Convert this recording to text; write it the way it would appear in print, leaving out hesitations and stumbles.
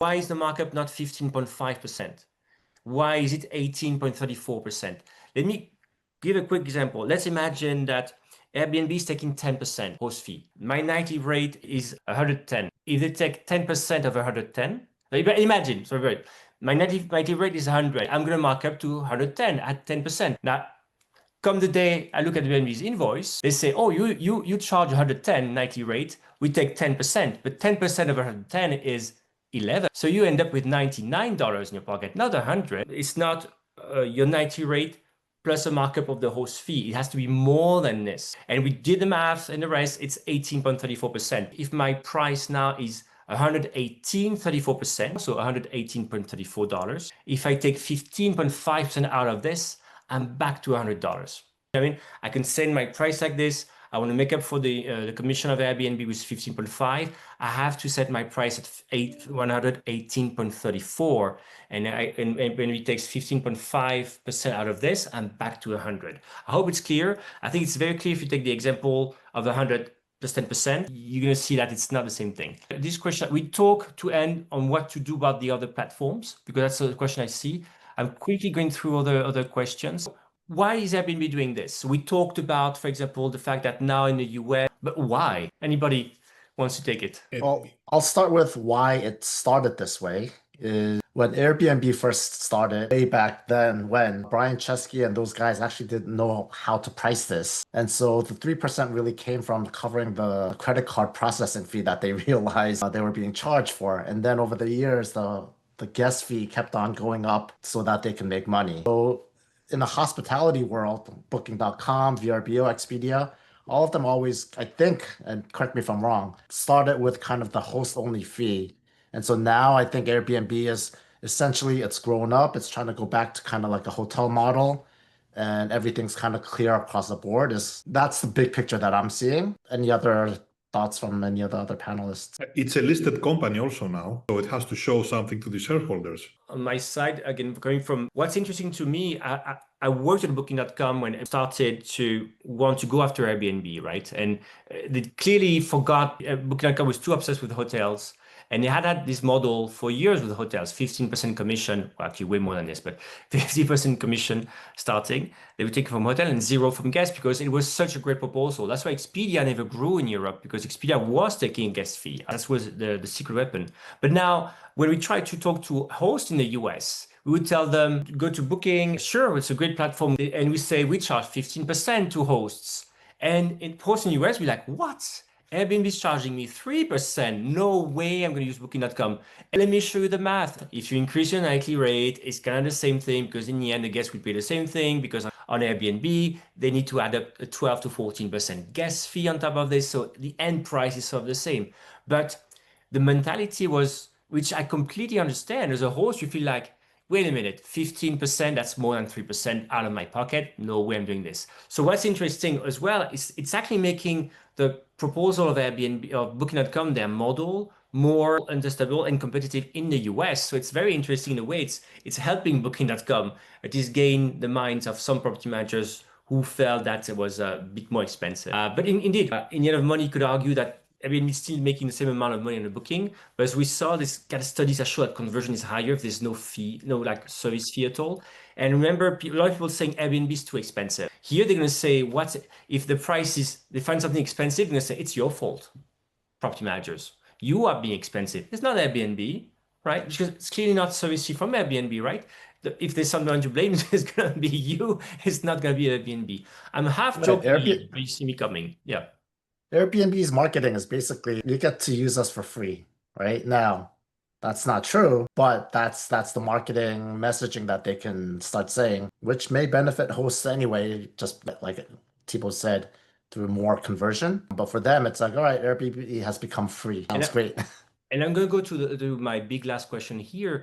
Why is the markup not 15.5%? Why is it 18.34%? Let me give a quick example. Let's imagine that Airbnb is taking 10% host fee. My nightly rate is 110. If they take 10% of 110, imagine, sorry, my nightly rate is 100. I'm going to mark up to 110 at 10%. Now, come the day I look at Airbnb's invoice, they say, oh, you charge 110 nightly rate. We take 10%, but 10% of 110 is 11. So you end up with $99 in your pocket, not 100. It's not your nightly rate plus a markup of the host fee. It has to be more than this. And we did the math and the rest, it's 18.34%. If my price now is 118.34%, so $118.34. If I take 15.5% out of this, I'm back to $100. I mean, I can send my price like this. I want to make up for the commission of Airbnb with 15.5. I have to set my price at 118.34. And when it takes 15.5% out of this, I'm back to 100. I hope it's clear. I think it's very clear if you take the example of the 100 plus 10%, you're going to see that it's not the same thing. This question, we talk to end on what to do about the other platforms, because that's a question I see. I'm quickly going through other questions. Why is Airbnb doing this? We talked about, for example, the fact that now in the US, but why? Anybody wants to take it? Well, I'll start with why it started this way. Is when Airbnb first started, way back then, when Brian Chesky and those guys actually didn't know how to price this. And so the 3% really came from covering the credit card processing fee that they realized they were being charged for. And then over the years, the guest fee kept on going up so that they can make money. So in the hospitality world, Booking.com, VRBO, Expedia, all of them always, I think, and correct me if I'm wrong, started with kind of the host-only fee. And so now I think Airbnb is essentially, it's grown up. It's trying to go back to kind of like a hotel model, and everything's kind of clear across the board. That's the big picture that I'm seeing. Any other thoughts from any of the other panelists? It's a listed company also now, so it has to show something to the shareholders. On my side, again, coming from what's interesting to me, I worked at Booking.com when I started to want to go after Airbnb, right? And they clearly forgot, Booking.com was too obsessed with hotels. And they had this model for years with hotels, 15% commission, well, actually way more than this, but 50% commission starting. They would take it from hotel and zero from guests because it was such a great proposal. That's why Expedia never grew in Europe, because Expedia was taking a guest fee. That was the secret weapon. But now when we try to talk to hosts in the US, we would tell them, go to Booking. Sure, it's a great platform. And we say, we charge 15% to hosts. And in hosts in the US, we're like, what? Airbnb is charging me 3%. No way I'm going to use Booking.com. And let me show you the math. If you increase your nightly rate, it's kind of the same thing, because in the end, the guests will pay the same thing, because on Airbnb, they need to add up a 12 to 14% guest fee on top of this. So the end price is sort of the same. But the mentality was, which I completely understand. As a host, you feel like, wait a minute, 15%, that's more than 3% out of my pocket. No way I'm doing this. So what's interesting as well is it's actually making the proposal of Airbnb, of Booking.com, their model, more understandable and competitive in the US. So it's very interesting in a way. It's helping Booking.com at least gain the minds of some property managers who felt that it was a bit more expensive. But indeed, in the end of money, you could argue that Airbnb is still making the same amount of money on the booking, but as we saw, this kind of studies that show that conversion is higher if there's no fee, no like service fee at all. And remember, a lot of people saying Airbnb is too expensive. Here they're going to say, what if the price is, they find something expensive, they're going to say, it's your fault, property managers. You are being expensive. It's not Airbnb, right? Because it's clearly not service fee from Airbnb, right? If there's someone to blame, it's going to be you. It's not going to be Airbnb. I'm half joking, but you see me coming. Yeah. Airbnb's marketing is basically, you get to use us for free, right? Now, that's not true, but that's the marketing messaging that they can start saying, which may benefit hosts anyway, just like Thibaut said, through more conversion. But for them, it's like, all right, Airbnb has become free. Sounds great. And I'm going to go to my big last question here.